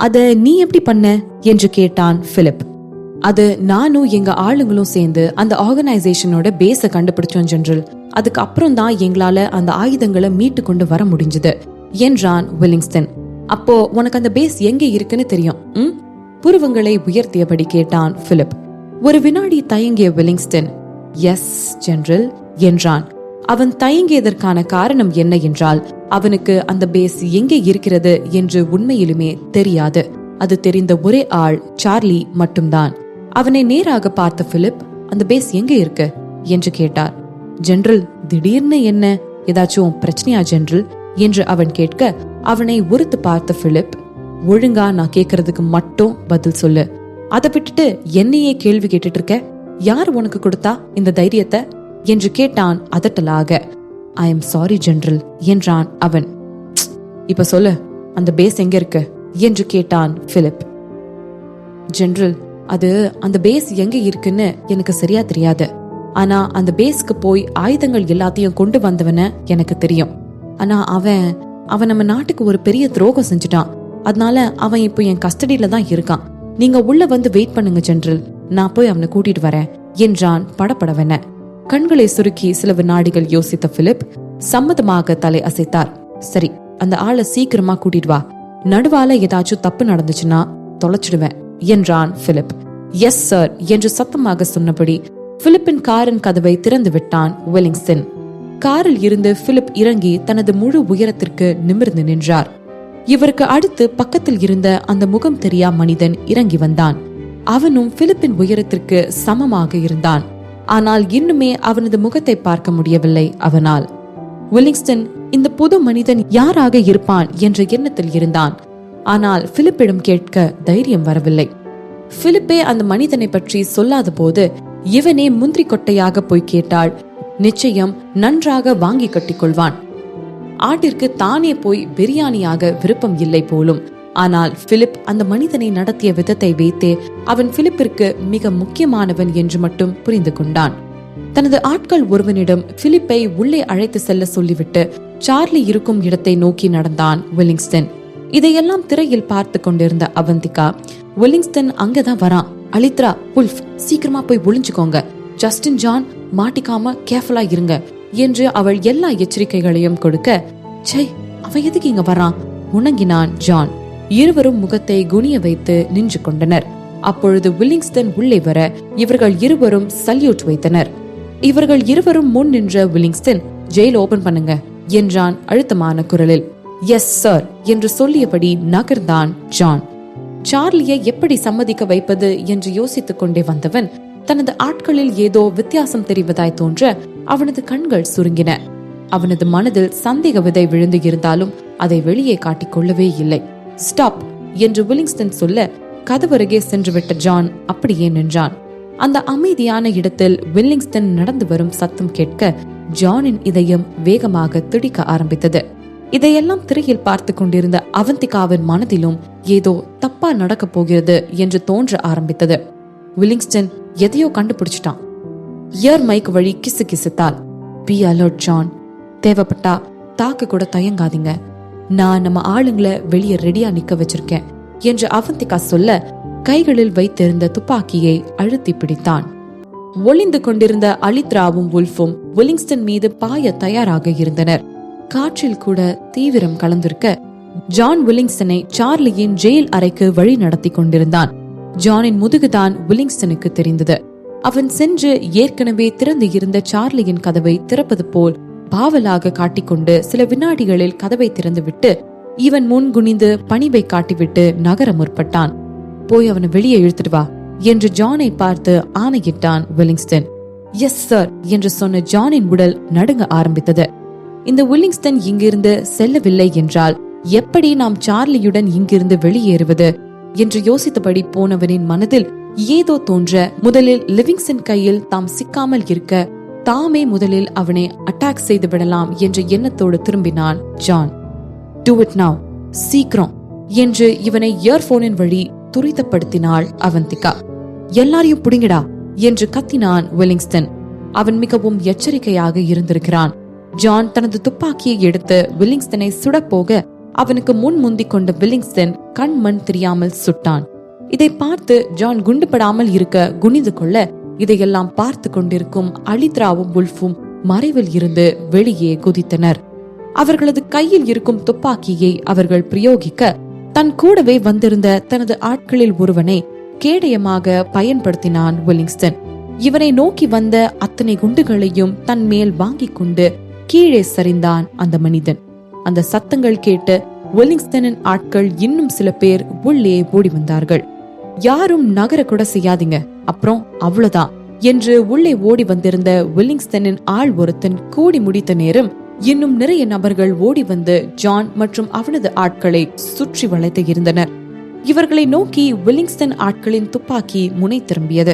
அத நீ எப்படி பண்ண என்று கேட்டான் பிலிப். அது நானும் எங்க ஆளுங்களும் சேர்ந்து அந்த ஆர்கனைசேஷனோட பேஸ கண்டுபிடிச்சோம் ஜெனரல். அதுக்கு அப்புறம் தான் எங்களால அந்த ஆயுதங்களை மீட்டு கொண்டு வர முடிஞ்சது என்றான் வில்லிங்ஸ்டன். அப்போ உனக்கு அந்த பேஸ் எங்க இருக்குன்னு தெரியும்? புருவங்களை உயர்த்தியபடி கேட்டான் பிலிப். ஒரு வினாடி தயங்கிய வில்லிங்ஸ்டன் எஸ் ஜெனரல் என்றான். அவன் தயங்கியதற்கான காரணம் என்ன என்றால், அவனுக்கு அந்த பேஸ் எங்கே இருக்கிறது என்று உண்மையிலுமே தெரியாது. அது தெரிந்த ஒரே ஆள் சார்லி மட்டும்தான். அவனை நேராக பார்த்த பிலிப், அந்த பேஸ் எங்க இருக்கு என்று கேட்டார். ஜெனரல், திடீர்னு என்ன, ஏதாச்சும் பிரச்சனையா ஜெனரல் என்று அவன் கேட்க, அவனை உறுத்து பார்த்த பிலிப், ஒழுங்கா நான் கேக்குறதுக்கு மட்டும் பதில் சொல்லு. அதை விட்டுட்டு என்னையே கேள்வி கேட்டுட்டு இருக்க. யார் உனக்கு கொடுத்தா இந்த தைரியத்தை என்று கேட்டான் அதட்டலாக. ஐ எம் சாரி ஜெனரல் என்றான் அவன். இப்ப சொல்லு, அந்த பேஸ் எங்க இருக்கு என்று கேட்டான் பிலிப். ஜெனரல், அது அந்த பேஸ் எங்க இருக்குன்னு எனக்கு சரியா தெரியாது. ஆனா அந்த பேஸ்க்கு போய் ஆயுதங்கள் எல்லாத்தையும் கொண்டு வந்தவன எனக்கு தெரியும். ஆனா அவன் நம்ம நாட்டுக்கு ஒரு பெரிய துரோகம் செஞ்சுட்டான். அதனால அவன் இப்போ என் கஸ்டடியில தான் இருக்கான். நீங்க உள்ள வந்து வெயிட் பண்ணுங்க ஜெனரல், நான் போய் அவனை கூட்டிட்டு வரேன் என்றான் படபடவென. கண்களை சுருக்கி சில வினாடிகள் யோசித்த பிலிப் சம்மதமாக தலை அசைத்தார். சரி, அந்த ஆளை சீக்கிரமா கூட்டிட்டு வா. நடுவால ஏதாச்சும் தப்பு நடந்துச்சுன்னா தொலைச்சிடுவேன் என்றான் பிலிப். எஸ் சார் என்று சத்தமாக சொன்னபடி பிலிப்பின் காரின் கதவை திறந்து விட்டான் வில்லிங்ஸ்டன். காரில் இருந்து பிலிப் இறங்கி தனது முழு உயரத்திற்கு நிமிர்ந்து நின்றார். இவருக்கு அடுத்து பக்கத்தில் இருந்த அந்த முகம் தெரியா மனிதன் இறங்கி வந்தான். அவனும் பிலிப்பின் உயரத்திற்கு சமமாக இருந்தான். ஆனால் இன்னுமே அவனது முகத்தை பார்க்க முடியவில்லை அவனால். வில்லிங்ஸ்டன் இந்த புது மனிதன் யாராக இருப்பான் என்ற எண்ணத்தில் இருந்தான். ஆனால் பிலிப்பிடம் கேட்க தைரியம் வரவில்லை. பிலிப்பே அந்த மனிதனை பற்றி சொல்லாத போது இவனே முந்திரி கொட்டையாக போய் கேட்டால் நிச்சயம் நன்றாக வாங்கி கட்டிக்கொள்வான். ஆட்டிற்கு தானே போய் பிரியாணியாக விருப்பம் இல்லை போலும். ஆனால் பிலிப் அந்த மனிதனை நடத்திய விதத்தை வைத்தே அவன் பிலிப்பிற்கு மிக முக்கியமானவன் என்று மட்டும் புரிந்து கொண்டான். தனது ஆட்கள் ஒருவனிடம் பிலிப்பை உள்ளே அழைத்து செல்ல சொல்லிவிட்டு சார்லி இருக்கும் இடத்தை நோக்கி நடந்தான் வில்லிங்ஸ்டன். இதையெல்லாம் திரையில் பார்த்து கொண்டிருந்த அவந்திகா, வில்லிங்ஸ்டன் அங்கதான் வரான், அலித்ரா, புல்ஃப் சீக்கிரமா போய் ஒளிஞ்சுக்கோங்க, ஜஸ்டின், ஜான் மாட்டிக்காம கேர்ஃபுல்லா இருங்க என்று அவள் எல்லா எச்சரிக்கைகளையும் கொடுக்க, சை, அவன் எதுக்கு இங்க வரான் உணங்கினான் ஜான். இருவரும் முகத்தை குனிய வைத்து நின்று கொண்டனர். அப்பொழுது வில்லிங்ஸ்டன் உள்ளே வர இவர்கள் இருவரும் சல்யூட் வைத்தனர். இவர்கள் இருவரும் முன் நின்ற வில்லிங்ஸ்டன், ஜெயில் ஓபன் பண்ணுங்க என்றான் அழுத்தமான குரலில். எஸ் சார் என்று சொல்லியபடி நகர்ந்தான் ஜான். சார்லியை எப்படி சம்மதிக்க வைப்பது என்று யோசித்துக் கொண்டே வந்தவன் தனது ஆட்களில் ஏதோ வித்தியாசம் தெரிவதாய் தோன்ற அவனது கண்கள் சுருங்கின. அவனது மனதில் சந்தேக விதை விழுந்து இருந்தாலும் அதை வெளியே காட்டிக்கொள்ளவே இல்லை. ஸ்டாப் என்று வில்லிங்ஸ்டன் சொல்ல கதவருகே சென்றுவிட்ட ஜான் அப்படியே நின்றான். அந்த அமைதியான இடத்தில் வில்லிங்ஸ்டன் நடந்து வரும் சத்தம் கேட்க ஜானின் இதயம் வேகமாக துடிக்க ஆரம்பித்தது. இதையெல்லாம் திரையில் பார்த்து கொண்டிருந்த அவந்திகாவின் மனதிலும் ஏதோ தப்பா நடக்க போகிறது என்று தோன்ற ஆரம்பித்தது. வில்லிங்ஸ்டன் எதையோ கண்டுபிடிச்சிட்டான். இயர் மைக் வழி கிசு கிசுத்தாள். பி அலர்ட் ஜான், தேவைப்பட்டா தாக்க கூட தயங்காதீங்க, நான் நம்ம ஆளுங்களை வெளியே ரெடியா நிக்க வச்சிருக்கேன் என்று அவந்திகா சொல்ல கைகளில் வைத்திருந்த துப்பாக்கியை அழுத்தி பிடித்தான். ஒளிந்து கொண்டிருந்த அலித்ராவும் வுல்ஃபும் வில்லிங்ஸ்டன் மீது பாய தயாராக இருந்தனர். காற்றில் கூட தீவிரம் கலந்திருக்க ஜான் வில்லிங்ஸ்டனை சார்லியின் ஜெயில் அறைக்கு வழி நடத்தி கொண்டிருந்தான். ஜானின் முதுகுதான் வில்லிங்ஸ்டனுக்கு தெரிந்தது. அவன் சென்று ஏற்கனவே திறந்து இருந்த சார்லியின் கதவை திறப்பது போல் பாவலாக காட்டிக்கொண்டு சில வினாடிகளில் கதவை திறந்துவிட்டு இவன் முன் குனிந்து பணிவை காட்டிவிட்டு நகர முற்பட்டான். போய் அவனை வெளியே இழுத்துட்டு வா என்று ஜானை பார்த்து ஆணையிட்டான் வில்லிங்ஸ்டன். எஸ் சார் என்று சொன்ன ஜானின் உடல் நடுங்க ஆரம்பித்தது. இந்த வில்லிங்ஸ்டன் இங்கிருந்து செல்லவில்லை என்றால் எப்படி நாம் சார்லியுடன் இங்கிருந்து வெளியேறுவது என்று யோசித்தபடி போனவனின் மனதில் ஏதோ தோன்ற முதலில் லிவிங்ஸ்டன் கையில் தாம் சிக்காமல் இருக்க தாமே முதலில் அவனை அட்டாக் செய்து விடலாம் என்ற எண்ணத்தோடு திரும்பினான் ஜான். Do it now, சீக்கிரம் என்று இவனை இயர்போனின் வழி துரிதப்படுத்தினாள் அவந்திகா. எல்லாரையும் புடிங்கடா என்று கத்தினான் வில்லிங்ஸ்டன். அவன் மிகவும் எச்சரிக்கையாக இருந்திருக்கிறான். ஜான் தனது துப்பாக்கியை எடுத்து வில்லிங்ஸ்டனை சுட போக அவனுக்கு முந்திக் கொண்ட வில்லிங்ஸ்டன் கண் மண் தெரியாமல் சுட்டான். இதை பார்த்து ஜான் குண்டுபடாமல் இருக்க குனிந்து கொள்ள, இதையெல்லாம் பார்த்து கொண்டிருக்கும் அலித்ராவும் வுல்ஃபும் மறைவில் இருந்து வெளியே குதித்தனர். அவர்களது கையில் இருக்கும் துப்பாக்கியை அவர்கள் பிரயோகிக்க, தன் கூடவே வந்திருந்த தனது ஆட்களில் ஒருவனை கேடயமாக பயன்படுத்தினான் வில்லிங்ஸ்டன். இவனை நோக்கி வந்த அத்தனை குண்டுகளையும் தன் மேல் வாங்கிக் கொண்டு கீழே சரிந்தான் அந்த மனிதன். அந்த சத்தங்கள் கேட்டு வில்லிங்ஸ்டனின் ஆட்கள் இன்னும் சில பேர் உள்ளே ஓடி வந்தார்கள். யாரும் நகர கூட செய்யாதீங்க, அப்புறம் அவ்வளவுதான் என்று உள்ளே ஓடி வந்திருந்த வில்லிங்ஸ்டனின் ஆள் ஒருத்தன் கூடி முடித்த நேரம் இன்னும் நிறைய நபர்கள் ஓடி வந்து ஜான் மற்றும் அவனது ஆட்களை சுற்றி வளைத்து இருந்தனர். இவர்களை நோக்கி வில்லிங்ஸ்டன் ஆட்களின் துப்பாக்கி முனை திரும்பியது.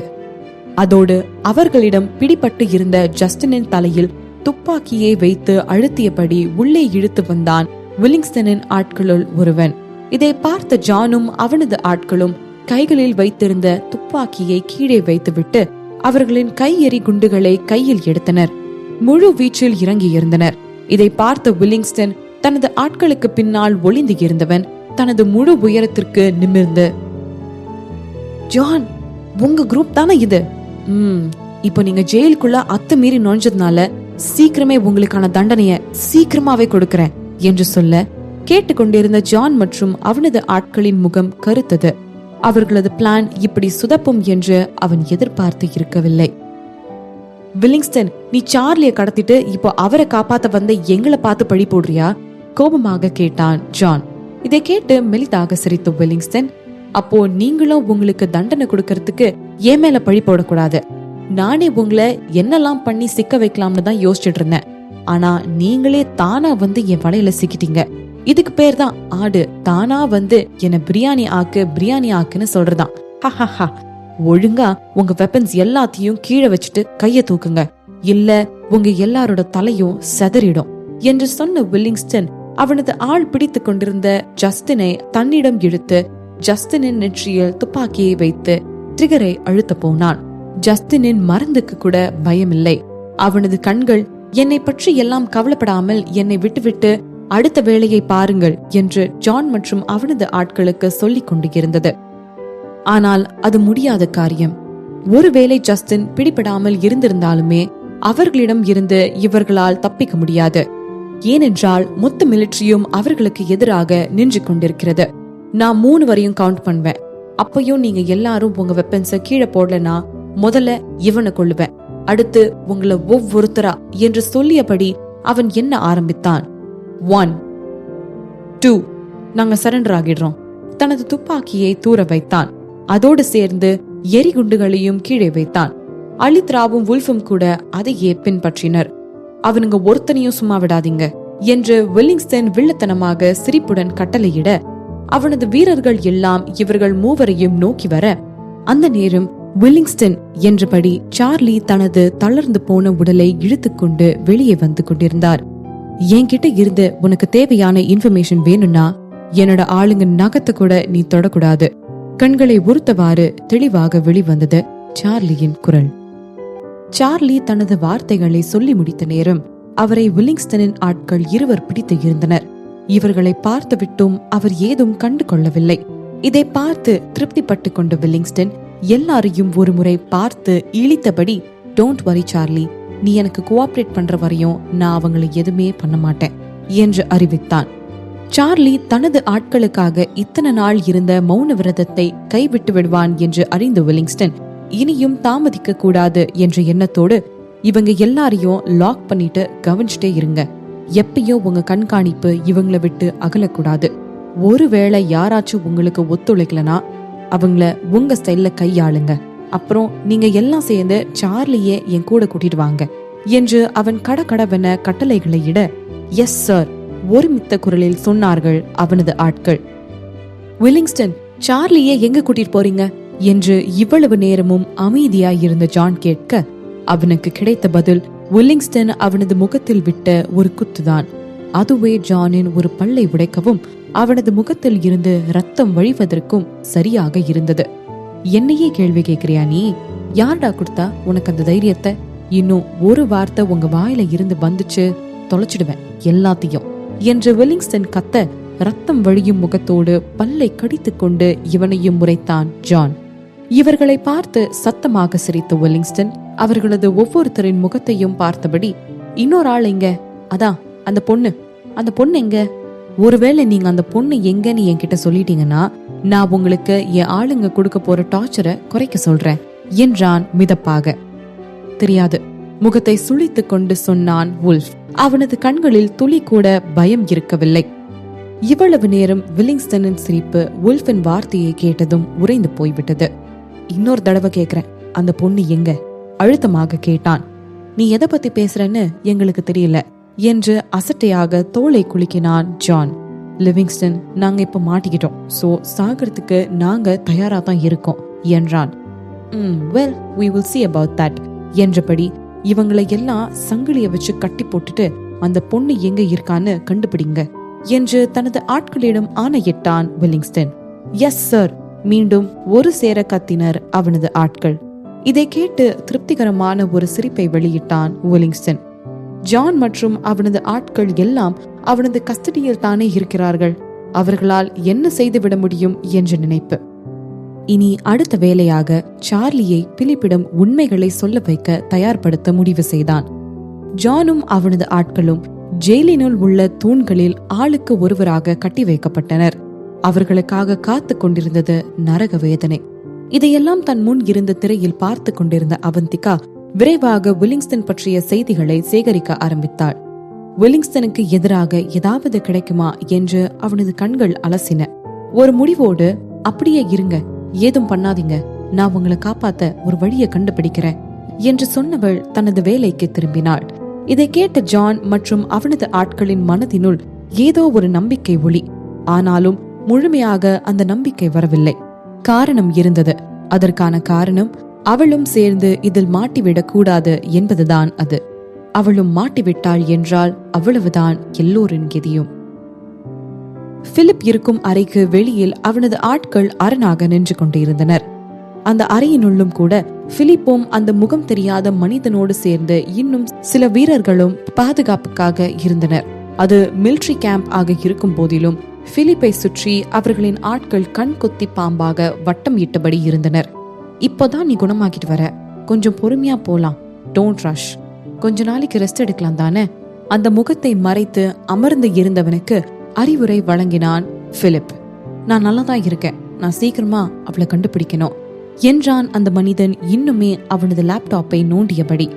அதோடு அவர்களிடம் பிடிபட்டு இருந்த ஜஸ்டினின் தலையில் துப்பாக்கியை வைத்து அழுத்தியபடி உள்ளே இழுத்து வந்தான் வில்லிங்ஸ்டனின் ஆட்களுள் ஒருவன். இதை பார்த்த ஜானும் அவனது ஆட்களும் கைகளில் வைத்திருந்த துப்பாக்கியை கீழே வைத்துவிட்டு அவர்களின் கையெறி குண்டுகளை கையில் எடுத்தனர். முழு வீச்சில் இறங்கி இருந்தனர். இதை பார்த்த வில்லிங்ஸ்டன் தனது ஆட்களுக்கு பின்னால் ஒளிந்து இருந்தவன் தனது முழு உயரத்திற்கு நிமிர்ந்து, ஜான், உங்க குரூப் தானே இது? இப்போ நீங்க ஜெயிலுக்குள்ள அத்துமீறி நுழைஞ்சதுனால சீக்கிரமே உங்களுக்கான தண்டனைய சீக்கிரமாவே கொடுக்கறேன் என்று சொல்ல, கேட்டுக்கொண்டிருந்த ஜான் மற்றும் அவனது ஆட்களின் முகம் கருத்தது. அவர்களது பிளான் இப்படி சுதப்பும் என்று அவன் எதிர்பார்த்து இருக்கவில்லை. வில்லிங்ஸ்டன், நீ சார்லியை கடத்திட்டு இப்போ அவரை காப்பாத்த வந்த எங்களை பார்த்து பழி போடுறியா? கோபமாக கேட்டான் ஜான். இதை கேட்டு மெலிதாக சிரித்த வில்லிங்ஸ்டன், அப்போ நீங்களும் உங்களுக்கு தண்டனை கொடுக்கறதுக்கு என் மேல பழி போடக்கூடாது. நானே உங்களை என்னெல்லாம் பண்ணி சிக்க வைக்கலாம்னு தான் யோசிச்சுட்டு இருந்தேன். ஆனா நீங்களே தானா வந்து என் வலையில சிக்கிட்டீங்க. இதுக்கு பேர் தான் ஆடு தானா வந்து என்ன பிரியாணி ஆக்குன்னு சொல்றதான். ஹஹஹா, ஒழுங்கா உங்க வெப்பன்ஸ் எல்லாத்தையும் கீழே வச்சுட்டு கைய தூக்குங்க, இல்ல உங்க எல்லாரோட தலையும் செதறிடும் என்று சொன்ன வில்லிங்ஸ்டன் அவனது ஆள் பிடித்து கொண்டிருந்த ஜஸ்டினை தன்னிடம் இழுத்து ஜஸ்டினின் நெற்றியில் துப்பாக்கியை வைத்து ட்ரிகரை அழுத்த போனான். ஜஸ்டினின் மருந்துக்கு கூட பயமில்லை. அவனது கண்கள் என்னை பற்றி எல்லாம் கவலைப்படாமல் என்னை விட்டுவிட்டு அடுத்த வேலையை பாருங்கள் என்று ஜான் மற்றும் அவனது ஆட்களுக்கு சொல்லிக் கொண்டு இருந்தது. ஆனால் அது முடியாத காரியம். ஒருவேளை ஜஸ்டின் பிடிபடாமல் இருந்திருந்தாலுமே அவர்களிடம் இருந்து இவர்களால் தப்பிக்க முடியாது. ஏனென்றால் மொத்த மிலிட்டரியும் அவர்களுக்கு எதிராக நின்று கொண்டிருக்கிறது. நான் 3 வரையும் கவுண்ட் பண்ணுவேன். அப்பயும் நீங்க எல்லாரும் உங்க வெப்பன்ஸ கீழே போடலனா முதல்ல இவனை கொள்ளுவேன், அடுத்து உங்களை ஒவ்வொருத்தரா என்று சொல்லியபடி அவன் என்ன ஆரம்பித்தான். 1, 2, நாங்க சரண்டர் ஆகிடுறோம். தனது துப்பாக்கியை தூர வைத்தான். அதோடு சேர்ந்து எரிகுண்டுகளையும் கீழே வைத்தான். அலித்ராவும் வுல்ஃபும் கூட அதையே பின்பற்றினர். அவனுங்க ஒருத்தனையும் சும்மா விடாதீங்க என்று வில்லிங்ஸ்டன் வில்லத்தனமாக சிரிப்புடன் கட்டளையிட, அவனது வீரர்கள் எல்லாம் இவர்கள் மூவரையும் நோக்கி வர, அந்த நேரம் வில்லிங்ஸ்டன் என்றபடி சார்லி தனது தளர்ந்து போன உடலை இழுத்துக்கொண்டு வெளியே வந்து கொண்டிருந்தார். என்கிட்ட இருந்து உனக்கு தேவையான இன்ஃபர்மேஷன் வேணும்னா என்னோட ஆளுங்க நகத்தை கூட நீ தொடக்கூடாது. கண்களை உறுத்தவாறு தெளிவாக வெளிவந்தது சார்லியின் குரல். சார்லி தனது வார்த்தைகளை சொல்லி முடித்த நேரம் அவரை வில்லிங்ஸ்டனின் ஆட்கள் இருவர் பிடித்து இருந்தனர். இவர்களை பார்த்துவிட்டும் அவர் ஏதும் கண்டு கொள்ளவில்லை. இதை பார்த்து திருப்திப்பட்டு கொண்ட வில்லிங்ஸ்டன் எல்லாரையும் ஒரு முறை பார்த்து இழித்தபடி, டோன்ட் வரி சார்லி, நீ எனக்கு கோஆபரேட் பண்ற வரையும் நான் அவங்களை எதுவுமே பண்ண மாட்டேன் என்று அறிவித்தான். சார்லி தனது ஆட்களுக்காக இத்தனை நாள் இருந்த மௌன விரதத்தை கைவிட்டு விடுவான் என்று அறிந்த வில்லிங்ஸ்டன் இனியும் தாமதிக்க கூடாது என்ற எண்ணத்தோடு, இவங்க எல்லாரையும் லாக் பண்ணிட்டு கவனிச்சுட்டே இருங்க, எப்பயும் உங்க கண்காணிப்பு இவங்களை விட்டு அகலக்கூடாது. ஒருவேளை யாராச்சும் உங்களுக்கு ஒத்துழைக்கலனா அவங்கள உங்க ஸ்டைல்ல கையாளுங்க, அப்புறம் நீங்க எல்லாம் சேர்ந்து சார்லியே என் கூட கூட்டிட்டு வாங்க என்று அவன் கடகடவென கட்டளைகளை இட, எஸ் சார், ஒருமித்த குரலில் சொன்னார்கள் அவனது ஆட்கள். வில்லிங்ஸ்டன், சார்லியே எங்க கூட்டிட்டு போறீங்க என்று இவ்வளவு நேரமும் அமைதியாய் இருந்த ஜான் கேட்க, அவனுக்கு கிடைத்த பதில் வில்லிங்ஸ்டன் அவனது முகத்தில் விட்ட ஒரு குத்துதான். அதுவே ஜானின் ஒரு பல்லை உடைக்கவும் அவனது முகத்தில் இருந்து ரத்தம் வழிவதற்கும் சரியாக இருந்தது. என்னையே கேள்வி கேட்கிறியா நீ? யார்டா கொடுத்தா உனக்கு அந்த தைரியத்தை? இன்னும் ஒரு வார்த்தை உங்க வாயில இருந்து வந்துச்சு தொலைச்சிடுவேன் எல்லாத்தையும் என்று வில்லிங்ஸ்டன் கத்த, ரத்தம் வழியும் முகத்தோடு பல்லை கடித்துக் கொண்டு இவனையும் முறைத்தான் ஜான். இவர்களை பார்த்து சத்தமாக சிரித்த வெல்லிங்ஸ்டன் அவர்களது ஒவ்வொருத்தரின் முகத்தையும் பார்த்தபடி, இன்னொரு ஆள் எங்க? அதான் அந்த பொண்ணு எங்க? ஒருவேளை நீங்க அந்த பொண்ணு எங்கன்னு என்கிட்ட சொல்லிட்டீங்கன்னா நான் உங்களுக்கு என் ஆளுங்க கொடுக்க போற டார்ச்சரை குறைக்க சொல்றேன் என்றான் மிதப்பாக. தெரியாது, முகத்தை சுளித்துக் கொண்டு சொன்னான் வுல்ஃப். அவனது கண்களில் துளி கூட பயம் இருக்கவில்லை. இவ்வளவு நேரம் வில்லிங்ஸ்டனின் சிரிப்பு வுல்ஃபின் வார்த்தையை கேட்டதும் உறைந்து போய்விட்டது. இன்னொரு தடவை கேக்குறேன், அந்த பொண்ணு எங்க? அழுத்தமாக கேட்டான். நீ எதை பத்தி பேசுறன்னு எங்களுக்கு தெரியல என்று அசட்டையாக தோளை குலுக்கினான் ஜான். லிவிங்ஸ்டன், நாங்க இப்ப மாட்டிக்கிட்டோம், சோ சாகிறதுக்கு நாங்க தயாரா தான் இருக்கோம் என்றான். well we will see about that என்றபடி இவங்களை எல்லாம் சங்கிலிய வச்சு கட்டி போட்டுட்டு அந்த பொண்ணு எங்க இருக்கான்னு கண்டுபிடிங்க என்று தனது ஆட்களிடம் ஆணையிட்டான் வில்லிங்ஸ்டன். எஸ் சார், மீண்டும் ஒரு சேர கத்தினர் அவனது ஆட்கள். இதை கேட்டு திருப்திகரமான ஒரு சிரிப்பை வெளியிட்டான் வில்லிங்ஸ்டன். ஜான் மற்றும் அவனது ஆட்கள் எல்லாம் அவனது கஸ்டடியில் தானே இருக்கிறார்கள், அவர்களால் என்ன செய்துவிட முடியும் என்ற நினைப்பு. இனி அடுத்த வேலையாக சார்லியை பிலிப்பிடம் உண்மைகளை சொல்ல வைக்க தயார்படுத்த முடிவு செய்தான். ஜானும் அவனது ஆட்களும் ஜெயிலினுள் உள்ள தூண்களில் ஆளுக்கு ஒருவராக கட்டி வைக்கப்பட்டனர். அவர்களுக்காக காத்து கொண்டிருந்தது நரக வேதனை. இதையெல்லாம் தன் முன் இருந்த திரையில் பார்த்து கொண்டிருந்த அவந்திகா விரைவாக வில்லிங்ஸ்டன் பற்றிய செய்திகளை சேகரிக்க ஆரம்பித்தாள். வில்லிங்ஸ்டனுக்கு எதிராக ஏதாவது கிடைக்குமா என்று அவனது கண்கள் அலசின. ஒரு முடிவோடு, அப்படியே இருங்க, ஏதும் பண்ணாதீங்க, நான் உங்களை காப்பாத்த ஒரு வழியை கண்டுபிடிக்கிறேன் என்று சொன்னவள் தனது வேலைக்கு திரும்பினாள். இதை கேட்ட ஜான் மற்றும் அவனது ஆட்களின் மனதினுள் ஏதோ ஒரு நம்பிக்கை ஒளி. ஆனாலும் முழுமையாக அந்த நம்பிக்கை வரவில்லை. காரணம் இருந்தது. அதற்கான காரணம் அவளும் சேர்ந்து இதில் மாட்டிவிடக் கூடாது என்பதுதான் அது. அவளும் மாட்டிவிட்டாள் என்றால் அவ்வளவுதான் எல்லோரின் கதியும். பிலிப் இருக்கும் அறைக்கு வெளியில் அவனது ஆட்கள் அரணாக நின்று கொண்டிருந்தனர். அந்த அறையினுள்ளும் கூட பிலிப்பும் அந்த முகம் தெரியாத மனிதனோடு சேர்ந்து இன்னும் சில வீரர்களும் பாதுகாப்புக்காக இருந்தனர். அது மிலிட்டரி கேம்ப் ஆக இருக்கும் போதிலும் பிலிப்பை சுற்றி அவர்களின் ஆட்கள் கண் கொத்தி பாம்பாக வட்டம் இட்டபடி இருந்தனர். இப்போதான் நீ குணமாக்கிட்டு வர, கொஞ்சம் பொறுமையா போலாம், டோன்ட் ரஷ், கொஞ்ச நாளைக்கு ரெஸ்ட் எடுக்கலாம் தானே? அந்த முகத்தை மறைத்து அமர்ந்து இருந்தவனுக்கு அறிவுரை வழங்கினான் பிலிப். நான் நல்லாதான் இருக்கேன், நான் சீக்கிரமா அவளை கண்டுபிடிக்கணும் என்றான் அந்த மனிதன் இன்னுமே அவனது லேப்டாப்பை நோண்டியபடி.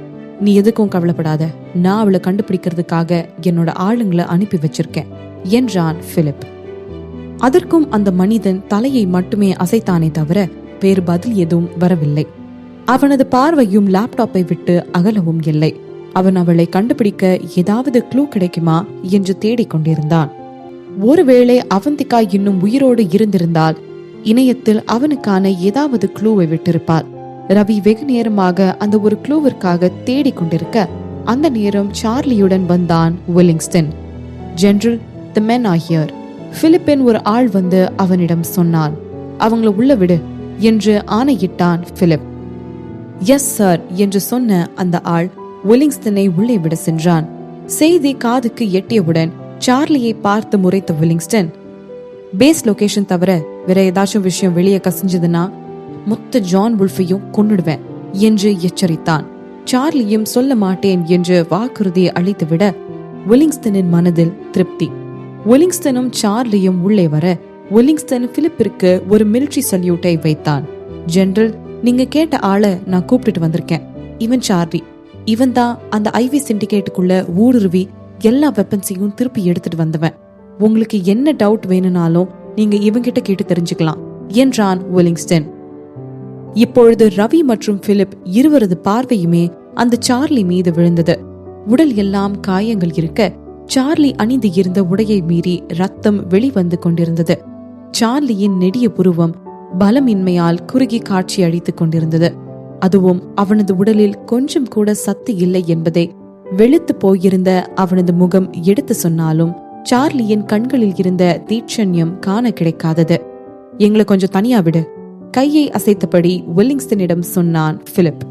நீ எதுக்கும் கவலைப்படாத, நான் அவளை கண்டுபிடிக்கிறதுக்காக என்னோட ஆளுங்களை அனுப்பி வச்சிருக்கேன் என்றான் பிலிப். அதற்கும் அந்த மனிதன் தலையை மட்டுமே அசைத்தானே தவிர வேறு பதில் எதுவும் வரவில்லை. அவனது பார்வையும் லேப்டாப்பை விட்டு அகலவும் இல்லை. அவன் அவளை கண்டுபிடிக்க ஏதாவது க்ளூ கிடைக்குமா என்று தேடிக்கொண்டிருந்தான். ஒருவேளை அவந்திகா இன்னும் உயிரோடு இருந்திருந்தால் இணையத்தில் அவனுக்கான ஏதாவது க்ளூவை விட்டிருப்பார். ரவி வெகு நேரமாக அந்த ஒரு க்ளூவிற்காக தேடிக்கொண்டிருக்க அந்த நேரம் சார்லியுடன் வந்தான் Willingston. General, the men are here. பிலிப்பின் ஒரு ஆள் வந்து அவனிடம் சொன்னான். அவங்கள உள்ள விடு என்று ஆணையிட்டான் பிலிப். எஸ் சார் என்று சொன்ன அந்த ஆள் வில்லிங்ஸ்டனை உள்ளே விட சென்றான். செய்தி காதுக்கு எட்டியவுடன் சார்லியை பார்த்து முறைத்த வில்லிங்ஸ்டன், பேஸ் லொகேஷன் தவிர வேற ஏதாச்சும் விஷயம் வெளியே கசிஞ்சதுன்னா மொத்த ஜான் வுல்ஃபையும் கொன்னுடுவேன் என்று எச்சரித்தான். சார்லியும் சொல்ல மாட்டேன் என்று வாக்குறுதியை அளித்துவிட வில்லிங்ஸ்டனின் மனதில் திருப்தி. வில்லிங்ஸ்டனும் சார்லியும் உள்ளே வர வில்லிங்ஸ்டன் பிலிப்பிற்கு ஒரு மிலிட்டரி சல்யூட்டை வைத்தான். ஜெனரல், நீங்க கேட்ட ஆளை நான் கூப்பிட்டு வந்திருக்கேன். இவன் சார்லி. இவன் தான் அந்த ஐவி சிண்டிகேட்டுக்குள்ள ஊடுருவி எல்லா வெப்பன்ஸையும் திருப்பி எடுத்துட்டு வந்தவன். உங்களுக்கு என்ன டவுட் வேணும்னாலும் நீங்க இவங்கிட்ட கேட்டு தெரிஞ்சுக்கலாம் என்றான் வில்லிங்ஸ்டன். இப்பொழுது ரவி மற்றும் பிலிப் இருவரது பார்வையுமே அந்த சார்லி மீது விழுந்தது. உடல் எல்லாம் காயங்கள் இருக்க சார்லி அணிந்து இருந்த உடையை மீறி ரத்தம் வெளிவந்து கொண்டிருந்தது. சார்லியின் நெடிய புருவம் பலமின்மையால் குறுகி காட்சி அளித்துக் கொண்டிருந்தது. அதுவும் அவனது உடலில் கொஞ்சம் கூட சத்து இல்லை என்பதை வெளுத்து போயிருந்த அவனது முகம் எடுத்து சொன்னாலும் சார்லியின் கண்களில் இருந்த தீட்சண்யம் காண கிடைக்காதது. எங்களை கொஞ்சம் தனியா விடு, கையை அசைத்தபடி வில்லிங்ஸ்டனிடம் சொன்னான் பிலிப்.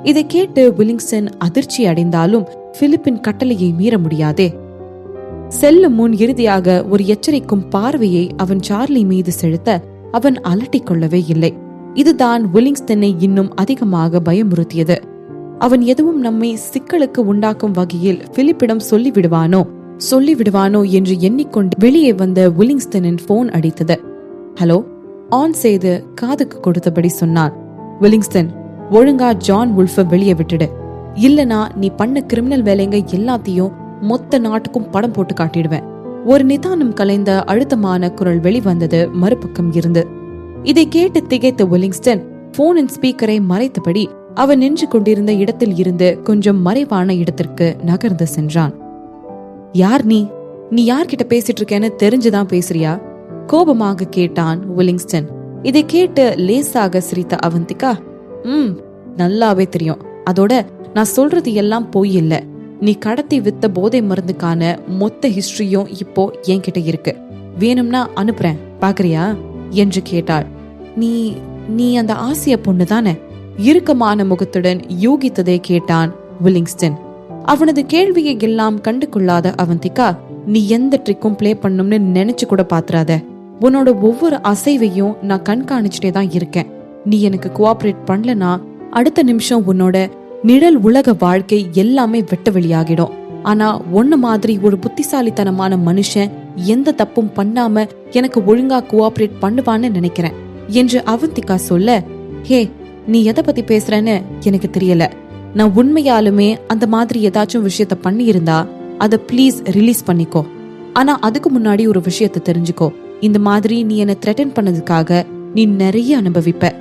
இதை கேட்டு வில்லிங்ஸ்டன் அதிர்ச்சி அடைந்தாலும் பிலிப்பின் கட்டளையை மீற முடியாதே. செல்லும் முன் இறுதியாக ஒரு எச்சரிக்கும் பார்வையை அவன் சார்லி மீது செலுத்த அவன் அலட்டிக் கொள்ளவே இல்லை. இதுதான் வில்லிங்ஸ்டனை இன்னும் அதிகமாக பயமுறுத்தியது. அவன் எதுவும் நம்மை சிக்கலுக்கு உண்டாக்கும் வகையில் பிலிப்பிடம் சொல்லிவிடுவானோ என்று எண்ணிக்கொண்டு வெளியே வந்த வில்லிங்ஸ்டனின் போன் அடித்தது. ஹலோ ஆன் செய்து காதுக்கு கொடுத்தபடி சொன்னான். வில்லிங்ஸ்டன், ஒழுங்கா ஜான் வுல்ஃப வெளியே விட்டுடு, இல்லனா நீ பண்ண கிரிமினல் வேலைங்க எல்லாத்தையும் மொத்த நாட்டுக்கும் படம் போட்டு காட்டிடுவேன். ஒரு நிதானம் கலைந்த அழுத்தமான குரல் வெளிவந்தது மறுபக்கம் இருந்து. இதை கேட்டு திகைத்த வில்லிங்ஸ்டன் போனின் ஸ்பீக்கரை மறைத்தபடி அவன் நின்று கொண்டிருந்த இடத்தில் இருந்து கொஞ்சம் மறைவான இடத்திற்கு நகர்ந்து சென்றான். யார் நீ யார்கிட்ட பேசிட்டு இருக்கேன்னு தெரிஞ்சுதான் பேசுறியா? கோபமாக கேட்டான் வில்லிங்ஸ்டன். இதை கேட்டு லேசாக சிரித்த அவந்திகா, நல்லாவே தெரியும். அதோட நான் சொல்றது எல்லாம் பொய் இல்ல. நீ கடத்தி வித்த போதை மருந்துக்கான மொத்த ஹிஸ்டரியும் இப்போ என்கிட்ட இருக்கு. வேணும்னா அனுப்புறேன், பாக்குறியா என்று கேட்டாள். நீ அந்த ஆசிய பொண்ணு தானே? இறுக்கமான முகத்துடன் யூகித்ததை கேட்டான் வில்லிங்ஸ்டன். அவனது கேள்வியை எல்லாம் கண்டு கொள்ளாத அவந்திகா, நீ எந்த ட்ரிக்கும் பிளே பண்ணும்னு நினைச்சு கூட பாத்துறாத. உன்னோட ஒவ்வொரு அசைவையும் நான் கண்காணிச்சுட்டே தான் இருக்கேன். நீ எனக்கு கோஆபரேட் பண்ணலனா அடுத்த நிமிஷம் உன்னோட நிழல் உலக வாழ்க்கை எல்லாமே வெட்ட வெளியாகிடும். ஆனா ஒன்ன மாதிரி ஒரு புத்திசாலித்தனமான மனுஷன் எந்த தப்பும் பண்ணாம எனக்கு ஒழுங்கா கோஆபரேட் பண்ணுவான்னு நினைக்கிறேன் என்று அவந்திகா சொல்ல, ஹே, நீ எதை பத்தி பேசுறன்னு எனக்கு தெரியல. நான் உண்மையாலுமே அந்த மாதிரி ஏதாச்சும் விஷயத்த பண்ணி இருந்தா அத ப்ளீஸ் ரிலீஸ் பண்ணிக்கோ. ஆனா அதுக்கு முன்னாடி ஒரு விஷயத்த தெரிஞ்சுக்கோ. இந்த மாதிரி நீ என்ன த்ரெட்டன் பண்ணதுக்காக நீ நிறைய அனுபவிப்ப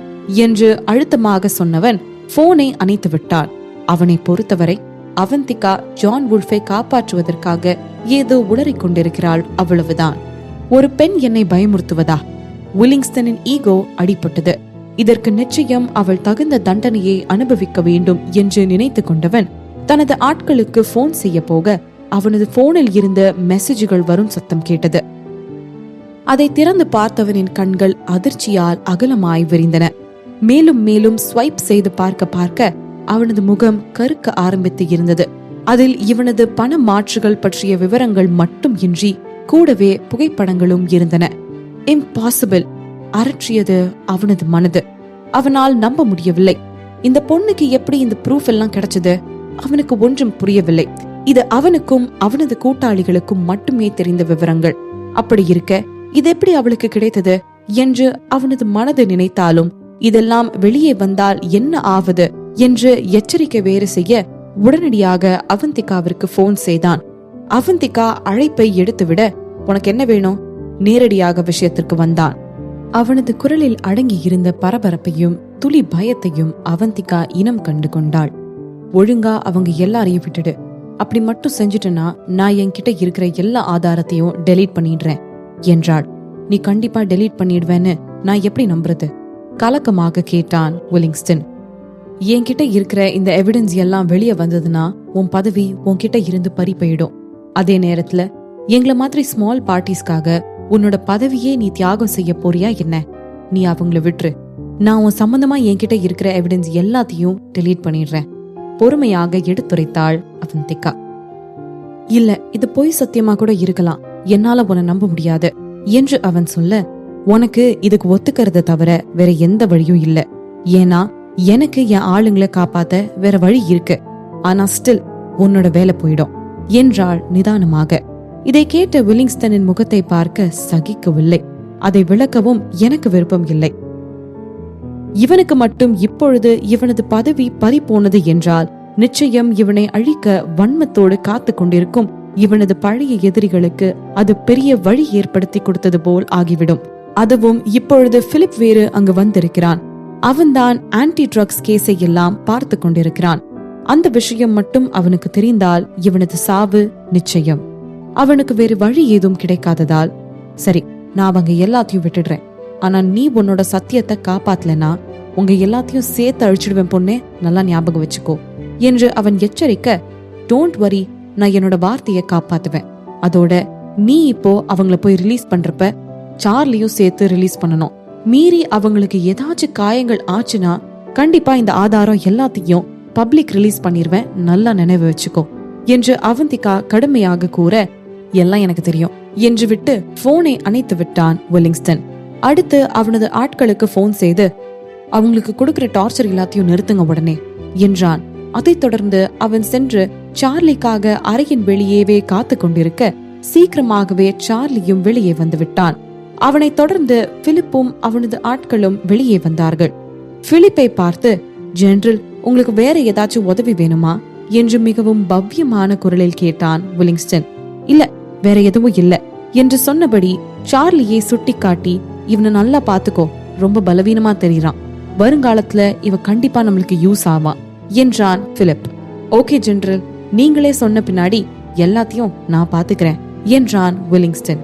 என்று அழுத்தமாக சொன்னவன் போனை அணைத்து விட்டான். அவனை பொறுத்தவரை அவந்திகா ஜான் வுல்ஃபை காப்பாற்றுவதற்காக ஏதோ உளறிக் கொண்டிருக்கிறாள், அவ்வளவுதான். ஒரு பெண் என்னை பயமுறுத்துவதா? வில்லிங்ஸ்டனின் ஈகோ அடிபட்டது. இதற்கு நிச்சயம் அவள் தகுந்த தண்டனையை அனுபவிக்க வேண்டும் என்று நினைத்து கொண்டவன் தனது ஆட்களுக்கு போன் செய்ய போக அவனது போனில் இருந்த மெசேஜ்கள் வரும் சத்தம் கேட்டது. அதை திறந்து பார்த்தவனின் கண்கள் அதிர்ச்சியால் அகலமாய் விரிந்தன. மேலும் மேலும் ஸ்வைப் செய்து பார்க்க அவனது முகம் கருக்க ஆரம்பித்து இருந்தது. அதில் இவனது பண மாற்றுகள் பற்றிய விவரங்கள் மட்டும் இன்றி கூடவே புகைப்படங்களும் இருந்தன. இம்பாசிபிள்! அரற்றியது அவனது மனது. அவனால் நம்ப முடியவில்லை. இந்த பொண்ணுக்கு எப்படி இந்த ப்ரூஃப் எல்லாம் கிடைச்சது? அவனுக்கு ஒன்றும் புரியவில்லை. இது அவனுக்கும் அவனது கூட்டாளிகளுக்கும் மட்டுமே தெரிந்த விவரங்கள். அப்படி இருக்க இது எப்படி அவளுக்கு கிடைத்தது என்று அவனது மனது நினைத்தாலும் இதெல்லாம் வெளியே வந்தால் என்ன ஆவது என்று எச்சரிக்கை வேறு செய்ய உடனடியாக அவந்திகாவிற்கு போன் செய்தான். அவந்திகா அழைப்பை எடுத்துவிட, உனக்கு என்ன வேணும்? நேரடியாக விஷயத்திற்கு வந்தான். அவனது குரலில் அடங்கி இருந்த பரபரப்பையும் துளி பயத்தையும் அவந்திகா இனம் கண்டு கொண்டாள். ஒழுங்கா அவங்க எல்லாரையும் விட்டுடு. அப்படி மட்டும் செஞ்சுட்டனா நான் என்கிட்ட இருக்கிற எல்லா ஆதாரத்தையும் டெலீட் பண்ணிடுறேன் என்றாள். நீ கண்டிப்பா டெலீட் பண்ணிடுவேன்னு நான் எப்படி நம்புறது? கலக்கமாக கேட்டான் வில்லிங்ஸ்டன். என்கிட்ட இருக்கிற இந்த எவிடன்ஸ் எல்லாம் வெளியே வந்ததுன்னா உன் பதவி உன்கிட்ட இருந்து பறி போயிடும். அதே நேரத்துல எங்களை மாதிரி ஸ்மால் பார்ட்டிஸ்க்காக உன்னோட பதவியே நீ தியாகம் செய்ய போறியா என்ன? நீ அவங்கள விட்டுரு. நான் உன் சம்பந்தமா என்கிட்ட இருக்கிற எவிடன்ஸ் எல்லாத்தையும் டெலீட் பண்ணிடுறேன், பொறுமையாக எடுத்துரைத்தாள் அவந்திகா. இல்ல, இது பொய் சத்தியமா கூட இருக்கலாம், என்னால உன்னை நம்ப முடியாது என்று அவன் சொல்ல, உனக்கு இதுக்கு ஒத்துக்கிறத தவிர வேற எந்த வழியும் இல்ல. ஏன்னா எனக்கு என் ஆளுங்களை காப்பாத்த வேற வழி இருக்கு. ஆனா ஸ்டில் உன்னோட வேலை போயிடும் என்றாள் நிதானமாக. இதை கேட்ட வில்லிங்ஸ்டனின் முகத்தை பார்க்க சகிக்கவில்லை. அதை விளக்கவும் எனக்கு விருப்பம் இல்லை. இவனுக்கு மட்டும் இப்பொழுது இவனது பதவி பறி போனது என்றால் நிச்சயம் இவனை அழிக்க வன்மத்தோடு காத்து கொண்டிருக்கும் இவனது பழைய எதிரிகளுக்கு அது பெரிய வழி ஏற்படுத்தி கொடுத்தது போல் ஆகிவிடும். அதுவும் இப்பொழுது பிலிப் வேறு அங்கு வந்திருக்கிறான். அவன்தான் ஆன்டி ட்ரக்ஸ் கேஸை எல்லாம் பார்த்து கொண்டிருக்கிறான். அந்த விஷயம் மட்டும் அவனுக்கு தெரிந்தால் இவனது சாவு நிச்சயம். அவனுக்கு வேறு வழி ஏதும் கிடைக்காததால், சரி, நான் அவங்க எல்லாத்தையும் விட்டுடுறேன். ஆனா நீ உன்னோட சத்தியத்தை காப்பாத்தலனா உங்க எல்லாத்தையும் சேர்த்து அழிச்சிடுவேன் பொண்ணே, நல்லா ஞாபகம் வச்சுக்கோ என்று அவன் எச்சரிக்க, டோன்ட் வரி, நான் என்னோட வார்த்தையை காப்பாத்துவேன். அதோட நீ இப்போ அவங்கள போய் ரிலீஸ் பண்றப்ப சார்லியும் சேர்த்து ரிலீஸ் பண்ணணும். மீறி அவங்களுக்கு ஏதாச்சும் காயங்கள் ஆச்சுன்னா கண்டிப்பா இந்த ஆதாரம் எல்லாத்தையும் பப்ளிக் ரிலீஸ் பண்ணிருவேன், நல்லா நினைவு வச்சுக்கோ என்று அவந்திகா கடுமையாக கூற, எல்லாம் எனக்கு தெரியும் என்று விட்டு போனை அணைத்து விட்டான் வெல்லிங்ஸ்டன். அடுத்து அவனது ஆட்களுக்கு போன் செய்து அவங்களுக்கு கொடுக்கிற டார்ச்சர் எல்லாத்தையும் நிறுத்துங்க உடனே என்றான். அதைத் தொடர்ந்து அவன் சென்று சார்லிக்காக அறையின் வெளியேவே காத்து கொண்டிருக்க சீக்கிரமாகவே சார்லியும் வெளியே வந்து விட்டான். அவனை தொடர்ந்து பிலிப்பும் அவனது ஆட்களும் வெளியே வந்தார்கள். பிலிப்பை பார்த்து, ஜெனரல், உங்களுக்கு வேற ஏதாச்சும் உதவி வேணுமா என்று மிகவும் பவ்யமான குரலில் கேட்டான் வெல்லிங்ஸ்டன். இல்ல, வேற எதுவும் இல்ல என்று சொன்னபடி சார்லியை சுட்டி காட்டி, இவனை நல்லா பாத்துக்கோ, ரொம்ப பலவீனமா தெரியறான், வருங்காலத்துல இவ கண்டிப்பா நம்மளுக்கு யூஸ் ஆவான் என்றான் பிலிப். ஓகே ஜெனரல், நீங்களே சொன்ன பின்னாடி எல்லாத்தையும் நான் பாத்துக்கிறேன் என்றான் வெல்லிங்ஸ்டன்.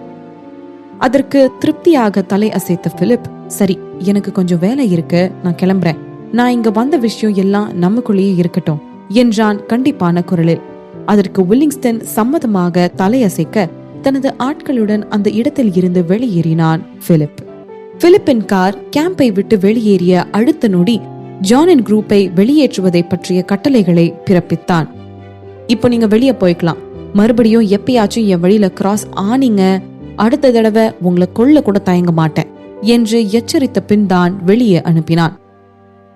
அதற்கு திருப்தியாக தலை அசைத்த பிலிப், சரி, எனக்கு கொஞ்சம் வேலை இருக்கு, நான் கிளம்புறேன், நான் இங்க வந்த விஷயம் எல்லாம் நமக்குள்ளேயே இருக்கட்டும் என்றான் கண்டிப்பான குரலில். அதற்கு வெல்லிங்ஸ்டன் சம்மதமாக தலையசைக்க தனது ஆட்களுடன் அந்த இடத்தில் இருந்து வெளியேறினான் பிலிப். பிலிப்பின் கார் கேம்பை விட்டு வெளியேறிய அடுத்த நொடி ஜானின் குரூப்பை வெளியேற்றுவதை பற்றிய கட்டளைகளை பிறப்பித்தான். இப்போ நீங்க வெளியே போய்க்கலாம், மறுபடியும் எப்பயாச்சும் என் வழியில கிராஸ் ஆனீங்க, அடுத்த தடவை உங்களை கொல்ல கூட தயங்க மாட்டேன் என்று எச்சரித்த பின் தான் வெளியே அனுப்பினான்.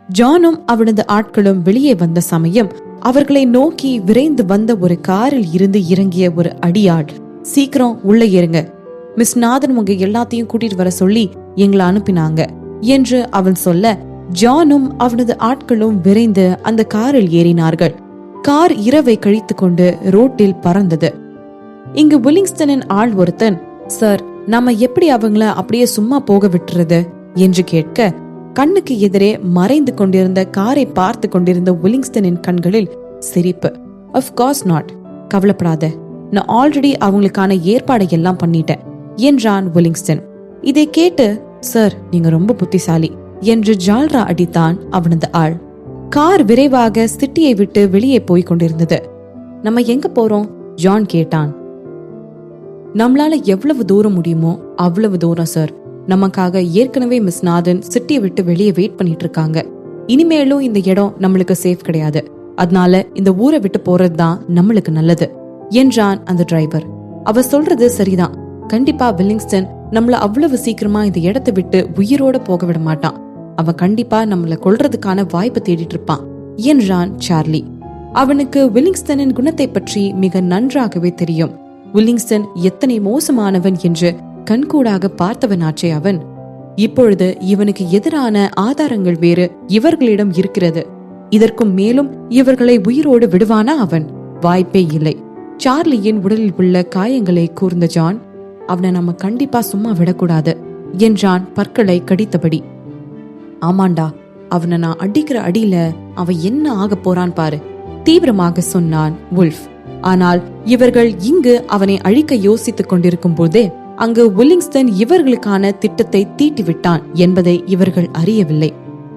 ஜானும் அவனது ஆட்களும் வெளியே வந்த சமயம் அவர்களை நோக்கி விரைந்து வந்த ஒரு காரில் இருந்து இறங்கிய ஒரு அடியாள், சீக்கிரம் உள்ள ஏறுங்க, மிஸ் நாதன் உங்க எல்லாத்தையும் கூட்டிட்டு வர சொல்லி எங்களை அனுப்பினாங்க என்று அவன் சொல்ல, ஜானும் அவனது ஆட்களும் விரைந்து அந்த காரில் ஏறினார்கள். கார் இரவை கழித்து கொண்டு ரோட்டில் பறந்தது. இங்கு வெல்லிங்ஸ்டனின் ஆள் ஒருத்தன், சார், நாம எப்படி அவங்கள அப்படியே சும்மா போக விட்டுறது என்று கேட்க, கண்ணுக்கு எதிரே மறைந்து கொண்டிருந்த காரை பார்த்து கொண்டிருந்த வெல்லிங்ஸ்டனின் கண்களில் சிரிப்பு. ஆஃப் கோர்ஸ் நாட், கவலைப்படாத, நான் ஆல்ரெடி அவங்களுக்கான ஏற்பாடை எல்லாம் பண்ணிட்டேன் என்றான் வெல்லிங்ஸ்டன். இதை கேட்டு, சார், நீங்க ரொம்ப புத்திசாலி என்று ஜால்ரா அடித்தான் அவனது ஆள். கார் விரைவாக சிட்டியை விட்டு வெளியே போய் கொண்டிருந்தது. நம்ம எங்க போறோம்? ஜான் கேட்டான். நம்மளால எவ்வளவு தூரம் முடியுமோ அவ்வளவு தூரம் சார். நமக்காக ஏற்கனவே மிஸ் நாதன் சிட்டியை விட்டு வெளியே வெயிட் பண்ணிட்டு இருக்காங்க. இனிமேலும் இந்த இடம் நம்மளுக்கு சேஃப் கிடையாது, அதனால இந்த ஊரை விட்டு போறதுதான் நம்மளுக்கு நல்லது என்றான் அந்த டிரைவர். அவ சொல்றது சரிதான், கண்டிப்பா வெல்லிங்ஸ்டன் நம்மள அவ்வளவு சீக்கிரமா இந்த இடத்தை விட்டு உயிரோட போக விட மாட்டான், அவன் கண்டிப்பா நம்மள கொல்றதுக்கான வாய்ப்பு தேடிட்டு இருப்பான் என்றான் சார்லி. அவனுக்கு வெல்லிங்ஸ்டனின் குணத்தை பற்றி மிக நன்றாகவே தெரியும். வெல்லிங்ஸ்டன் எத்தனை மோசமானவன் என்று கண்கூடாக பார்த்தவனாச்சே அவன். இப்பொழுது இவனுக்கு எதிரான ஆதாரங்கள் வேறு இவர்களிடம் இருக்கிறது. இதற்கும் மேலும் இவர்களை உயிரோடு விடுவானா அவன்? வாய்ப்பே இல்லை. சார்லியின் உடலில் உள்ள காயங்களை கூர்ந்த ஜான், அவனை நம்ம கண்டிப்பா சும்மா விடக்கூடாது என்றான் பற்களை கடித்தபடி. ஆமாண்டா, அவனை நான் அடிக்கிற அடியில அவன் என்ன ஆக போறான் பாரு, தீவிரமாக சொன்னான் வுல்ஃப். ஆனால் இவர்கள் இங்கு அவனை அழிக்க யோசித்துக் கொண்டிருக்கும் போதே அங்கு வெல்லிங்ஸ்டன் இவர்களுக்கான திட்டத்தை தீட்டிவிட்டான் என்பதை இவர்கள் அறியவில்லை.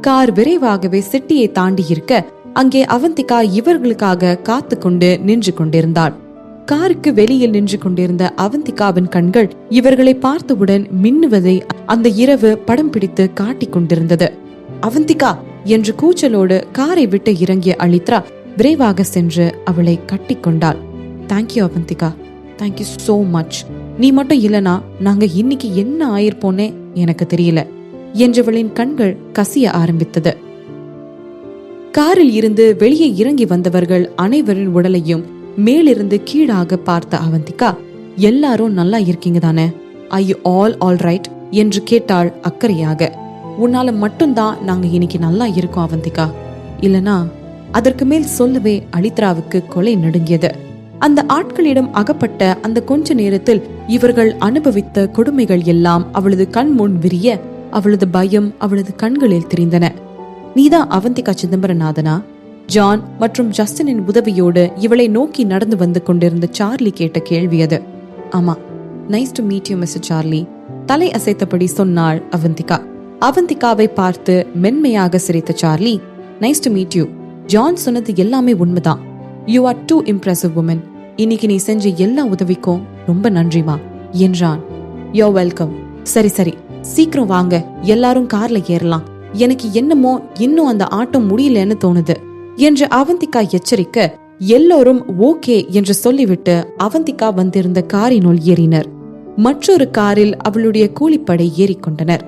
கார் விரைவாகவே சிட்டியை தாண்டி இருக்க அங்கே அவந்திகா இவர்களுக்காக காத்து கொண்டு நின்று கொண்டிருந்தாள். காருக்கு வெளியில் நின்று கொண்டிருந்த அவந்திகாவின் கண்கள் இவர்களை பார்த்தவுடன் மின்னுவதை அந்த இரவு படம் பிடித்து காட்டிக் கொண்டிருந்தது. அவந்திகா என்று கூச்சலோடு காரை விட்டு இறங்கிய அலித்ரா விரைவாக சென்று அவளை கட்டி கொண்டாள். Thank you Avantika, thank you so much. நீ மட்டும் இல்லனா நாங்க இன்னைக்கு என்ன ஆயிருப்போன்னே எனக்கு தெரியல என்றவளின் கண்கள் கசிய ஆரம்பித்தது. காரில் இருந்து வெளியே இறங்கி வந்தவர்கள் அனைவரின் உடலையும் மேலிருந்து கீழாக பார்த்த அவந்திகா, எல்லாரும் நல்லா இருக்கீங்க தானே? ஐ யூ ஆல் ரைட் என்று கேட்டாள் அக்கறையாக. உன்னால மட்டும்தான் நாங்க இன்னைக்கு நல்லா இருக்கோம் அவந்திகா, இல்லனா? அதற்கு மேல் சொல்லவே அலித்ராவுக்கு கொலை நடுங்கியது. அந்த ஆட்களிடம் அகப்பட்ட அந்த கொஞ்ச நேரத்தில் இவர்கள் அனுபவித்த கொடுமைகள் எல்லாம் அவளது கண் முன் விரிய அவளது பயம் அவளது கண்களில் தெரிந்தன. நீதான் அவந்திகா சிதம்பரநாதனா? ஜான் மற்றும் ஜஸ்டினின் உதவியோடு இவளை நோக்கி நடந்து வந்து கொண்டிருந்த சார்லி கேட்ட கேள்வி அது. ஆமா, nice to meet you mister Charlie, தலை அசைத்தபடி சொன்னாள் அவந்திகா. அவந்திகாவை பார்த்து மென்மையாக சிரித்த Charlie, nice to meet you. John சொன்னது எல்லாமே உண்மைதான். You are too impressive woman. இன்னைக்கு நீ செஞ்ச எல்லா உதவிக்கும் ரொம்ப நன்றிமா என்றான். You're welcome. சரி சரி, சீக்கிரம் வாங்க, எல்லாரும் கார்ல ஏறலாம். எனக்கு என்னமோ இன்னும் அந்த ஆட்டம் முடியலன்னு தோணுது என்று அவந்திகா எச்சரிக்க எல்லோரும் ஓகே என்று சொல்லிவிட்டு அவந்திகா வந்திருந்த காரினுள் ஏறினர். மற்றொரு காரில் அவளுடைய கூலிப்படை ஏறிக்கொண்டனர்.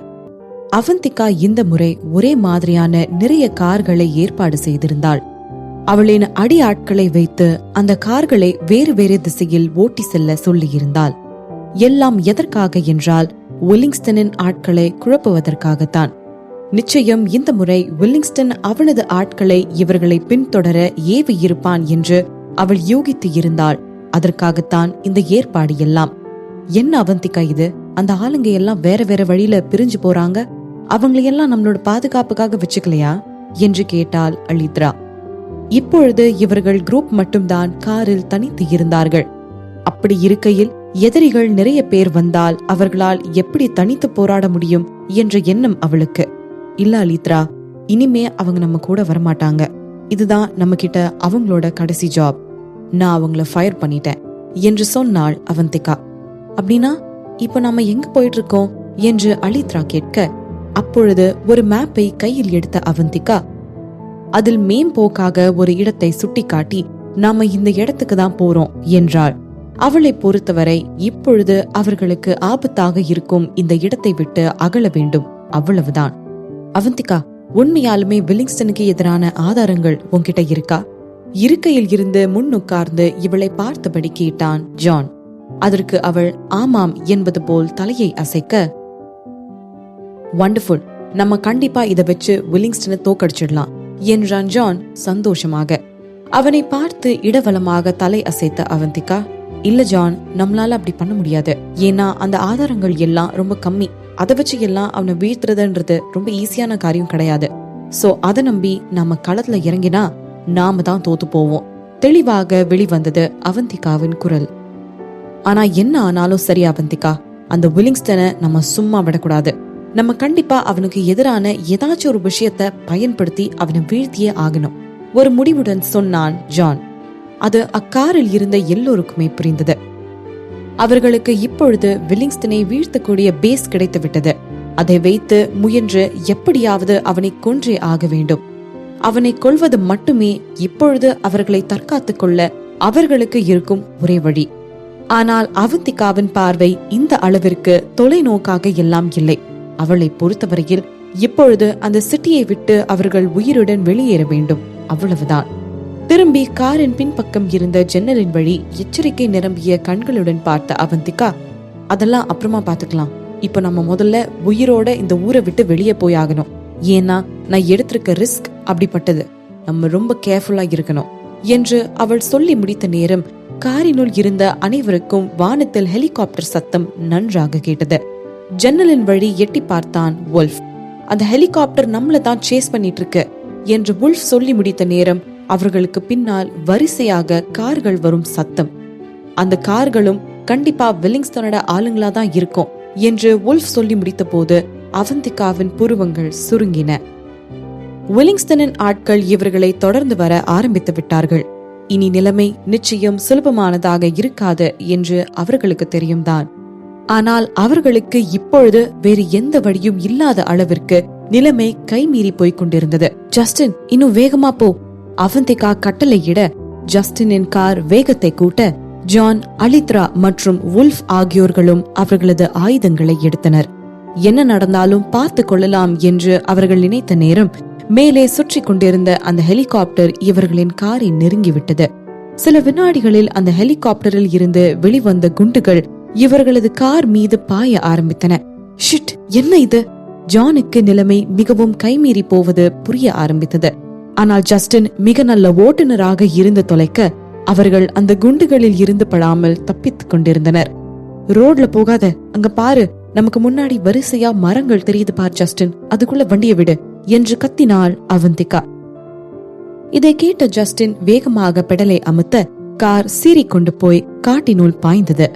அவந்திகா இந்த முறை ஒரே மாதிரியான நிறைய கார்களை ஏற்பாடு செய்திருந்தாள். அவளின் அடி ஆட்களை வைத்து அந்த கார்களை வேறு வேறு திசையில் ஓட்டி செல்ல சொல்லியிருந்தாள். எல்லாம் எதற்காக என்றால் வில்லிங்ஸ்டனின் ஆட்களை குழப்புவதற்காகத்தான். நிச்சயம் இந்த முறை வில்லிங்ஸ்டன் அவனது ஆட்களை இவர்களை பின்தொடர ஏவி இருப்பான் என்று அவள் யூகித்து இருந்தாள். அதற்காகத்தான் இந்த ஏற்பாடு எல்லாம். என்ன அவந்திகா இது? அந்த ஆளுங்க எல்லாம் வேற வேற வழியில பிரிஞ்சு போறாங்க. அவங்களையெல்லாம் நம்மளோட பாதுகாப்புக்காக வச்சுக்கலையா என்று கேட்டாள் அலித்ரா. இப்பொழுது இவர்கள் குரூப் மட்டும்தான் காரில் தனித்து இருந்தார்கள். அப்படி இருக்கையில் எதிரிகள் நிறைய பேர் வந்தால் அவர்களால் எப்படி தனித்து போராட முடியும் என்ற எண்ணம் அவளுக்கு. இல்ல அலித்ரா, இனிமே அவங்க நம்ம கூட வரமாட்டாங்க. இதுதான் நம்ம கிட்ட அவங்களோட கடைசி ஜாப். நான் அவங்கள ஃபயர் பண்ணிட்டேன் என்று சொன்னாள் அவந்திகா. அப்படின்னா இப்ப நாம எங்க போயிட்டு இருக்கோம் என்று அலித்ரா கேட்க, அப்பொழுது ஒரு மேப்பை கையில் எடுத்த அவந்திகா அதில் மேம்போக்காக ஒரு இடத்தை சுட்டி காட்டி, நாம இந்த இடத்துக்கு தான் போறோம் என்றாள். அவளை பொறுத்தவரை இப்பொழுது அவர்களுக்கு ஆபத்தாக இருக்கும் இந்த இடத்தை விட்டு அகல வேண்டும், அவ்வளவுதான். அவந்திகா, உண்மையாலுமே வில்லிங்ஸ்டனுக்கு எதிரான ஆதாரங்கள் உன்கிட்ட இருக்கா? இருக்கையில் இருந்து முன் உட்கார்ந்து இவளை பார்த்தபடி கேட்டான் ஜான். அதற்கு அவள் ஆமாம் என்பது போல் தலையை அசைக்க, வண்டர்ஃபுல், நம்ம கண்டிப்பா இதை வச்சு வில்லிங்ஸ்டனை தோக்கடிச்சிடலாம் என்றான் ஜான் சந்தோஷமாக. அவனை பார்த்து இடவலமாக தலை அசைத்த அவந்திகா, இல்ல ஜான், நம்மளால அப்படி பண்ண முடியாது. ஏன்னா அந்த ஆதாரங்கள் எல்லாம் ரொம்ப கம்மி. அதை வச்சு எல்லாம் அவனை வீழ்த்துறதுன்றது ரொம்ப ஈஸியான காரியம் கிடையாது. சோ அதை நம்பி நாம களத்துல இறங்கினா நாம தான் தோத்து போவோம். தெளிவாக வெளிவந்தது அவந்திகாவின் குரல். ஆனா என்ன ஆனாலும் சரி அவந்திகா, அந்த வில்லிங்ஸ்டனை நம்ம சும்மா விடக்கூடாது. நம்ம கண்டிப்பா அவனுக்கு எதிரான ஏதாச்சும் ஒரு விஷயத்தை பயன்படுத்தி அவனை வீழ்த்தியே ஆகணும், ஒரு முடிவுடன் சொன்னான் ஜான். அது அக்காரில் இருந்த எல்லோருக்குமே புரிந்தது. அவர்களுக்கு இப்பொழுது வில்லிங்ஸ்டனை வீழ்த்தக்கூடிய பேஸ் கிடைத்து விட்டது. அதை வைத்து முயன்று எப்படியாவது அவனை கொன்றே ஆக வேண்டும். அவனை கொல்வது மட்டுமே இப்பொழுது அவர்களை தற்காத்துக் கொள்ள அவர்களுக்கு இருக்கும் ஒரே வழி. ஆனால் அவந்திகாவின் பார்வை இந்த அளவிற்கு தொலைநோக்காக எல்லாம் இல்லை. அவளை பொறுத்தவரையில் இப்பொழுது அந்த சிட்டியை விட்டு அவர்கள் உயிருடன் வெளியேற வேண்டும், அவ்வளவுதான். திரும்பி காரின் பின்பக்கம் இருந்த ஜன்னலின் வழி எச்சரிக்கை நிரம்பிய கண்களுடன் பார்த்த அவந்திகா, அதெல்லாம் அப்புறமா பாத்துக்கலாம். இப்ப நம்ம முதல்ல உயிரோட இந்த ஊரை விட்டு வெளியே போயாகணும். ஏன்னா நான் எடுத்திருக்க ரிஸ்க் அப்படிப்பட்டது. நம்ம ரொம்ப கேர்ஃபுல்லா இருக்கணும் என்று அவள் சொல்லி முடித்த நேரம் காரினுள் இருந்த அனைவருக்கும் வானத்தில் ஹெலிகாப்டர் சத்தம் நன்றாக கேட்டது. ஜன்னலின் வழி எட்டி பார்த்தான் வுல்ஃப். அந்த ஹெலிகாப்டர் நம்மள தான் சேஸ் பண்ணிட்டு இருக்கு என்று வுல்ஃப் சொல்லி முடித்த நேரம் அவர்களுக்கு பின்னால் வரிசையாக கார்கள் வரும் சத்தம். அந்த கார்களும் கண்டிப்பா வில்லிங்ஸ்டனோட ஆளுங்களா தான் இருக்கும் என்று வுல்ஃப் சொல்லி முடித்த போது அவந்திகாவின் புருவங்கள் சுருங்கின. வில்லிங்ஸ்டனின் ஆட்கள் இவர்களை தொடர்ந்து வர ஆரம்பித்து விட்டார்கள். இனி நிலைமை நிச்சயம் சுலபமானதாக இருக்காது என்று அவர்களுக்கு தெரியும் தான். ஆனால் அவர்களுக்கு இப்பொழுது வேறு எந்த வழியும் இல்லாத அளவிற்கு நிலைமை கைமீறி போய்க் கொண்டிருந்தது. ஜஸ்டின், இன்னும் வேகமா போ, அவந்திகா கட்டளையிட ஜஸ்டினின் கார் வேகத்தை கூட்ட ஜான், அலித்ரா மற்றும் வுல்ஃப் ஆகியோர்களும் அவர்களது ஆயுதங்களை எடுத்தனர். என்ன நடந்தாலும் பார்த்து கொள்ளலாம் என்று அவர்கள் நினைத்த நேரம் மேலே சுற்றி கொண்டிருந்த அந்த ஹெலிகாப்டர் இவர்களின் காரை நெருங்கிவிட்டது. சில வினாடிகளில் அந்த ஹெலிகாப்டரில் இருந்து வெளிவந்த குண்டுகள் இவர்களது கார் மீது பாய ஆரம்பித்தன. ஷிட், என்ன இது? ஜானுக்கு நிலைமை மிகவும் கைமீறி போவது புரிய ஆரம்பித்தது. ஆனால் ஜஸ்டின் மிக நல்ல ஓட்டுநராக இருந்து தொலைக்க அவர்கள் அந்த குண்டுகளில் இருந்து படாமல் தப்பித்துக் கொண்டிருந்தனர். ரோட்ல போகாத, அங்க பாரு, நமக்கு முன்னாடி வரிசையா மரங்கள் தெரியுது பார் ஜஸ்டின், அதுக்குள்ள வண்டியை விடு என்று கத்தினாள் அவந்திகா. இதை கேட்ட ஜஸ்டின் வேகமாக பெடலை அமுத்த கார் சீறிக்கொண்டு போய் காட்டினுள் பாய்ந்தது.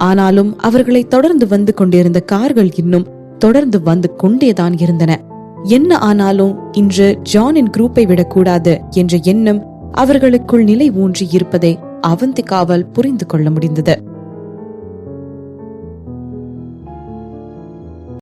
ஆனாலும் அவர்களை தொடர்ந்து வந்து கொண்டிருந்த கார்கள் இன்னும் தொடர்ந்து வந்து கொண்டேதான் இருந்தன. என்ன ஆனாலும் இன்று ஜானின் குரூப்பை விடக்கூடாது என்ற எண்ணம் அவர்களுக்குள் நிலை ஊன்றி இருப்பதை அவந்திகாவால் புரிந்து கொள்ள முடிந்தது.